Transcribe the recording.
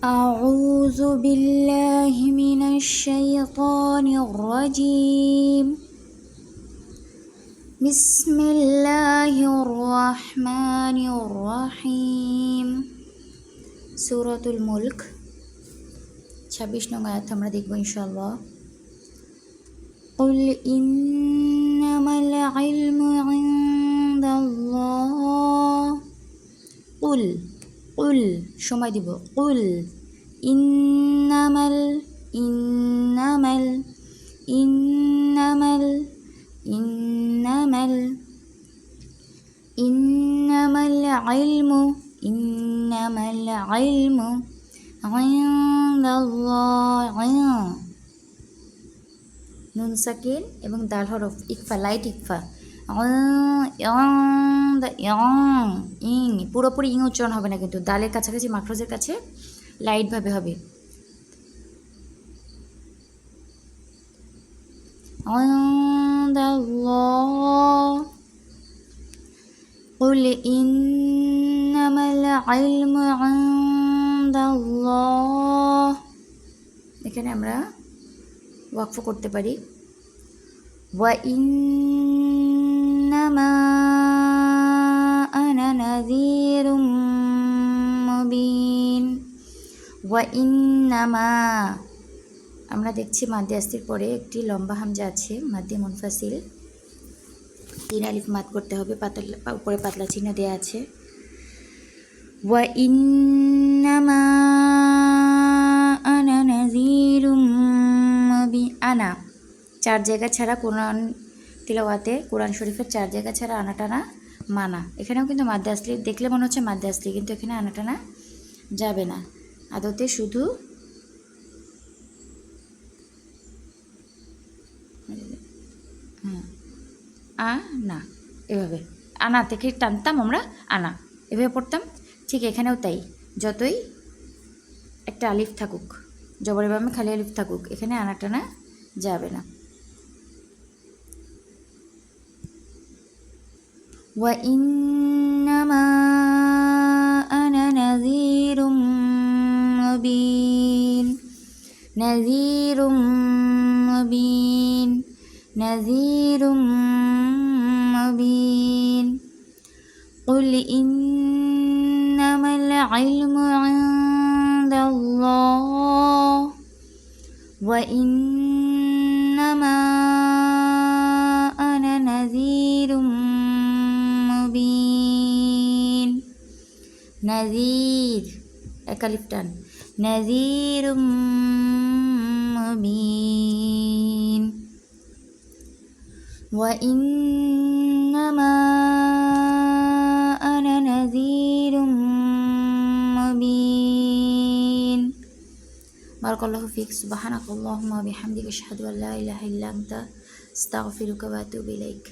أعوذ بالله من الشيطان الرجيم بسم الله الرحمن الرحيم সূরাতুল মুলক 26 নং আয়াত আমরা দেখব ইনশাআল্লাহ। قل إنما العلم عند الله قل সময় দিব قل إنما العلم عند الله নুন সাকিন এবং দাল হরফ ইকফা লাইট ইকফা ইং পুরোপুরি ইং উচ্চারণ হবে না, কিন্তু দালের কাছাকাছি মাখরজের কাছে লাইটভাবে হবে। قل إنما العلم عند الله এখানে আমরা ওয়াকফ করতে পারি। ওয়া ইন্নামা আনা নাযীরুম মুবিন। ওয়া ইন্নামা আমরা দেখছি মাদ্দে আস্তির পরে একটি লম্বা হামজা আছে, মাদ্দে মুনফাসিল, 3 আলিফ মাদ করতে হবে, উপরে পাতলা চিহ্ন দেওয়া আছে। ওয়া ইন্নামা আনা নাযীরুম মুবিন। আনা 4 জায়গা ছাড়া কোরআন তিলাওয়াতে, কোরআন শরীফের 4 জায়গা ছাড়া আনা টানা মানা। এখানেও কিন্তু মাদ্দে আসলি দেখলে মনে হচ্ছে মাদ্দে আসলি, কিন্তু এখানে আনা টানা যাবে না, আদতে শুধু না, এভাবে আনা থেকে টানতাম আমরা, আনা এভাবে পড়তাম। ঠিক এখানেও তাই, যতই একটা আলিফ থাকুক, জবরের বামে খালি আলিফ থাকুক, এখানে আনা টানা যাবে না। ওয়া ইন্নামা আনা নাযীরুম মুবিন। নাযীরুম মুবিন, নাযীরুম মুবিন। قل إنما العلم عند الله وإنما أنا نذير মুবিন। নাযীর একালিফ টান, নাযীর মুবিন। ওয়া ইন্নামা আনা নাযীর মুবিন। বারাকাল্লাহু ফিক। সুবহানাকাল্লাহুম্মা ওয়া বিহামদিকা আশহাদু আল্লা ইলাহা ইল্লা আনতা আস্তাগফিরুকা ওয়া আতুবু ইলাইক।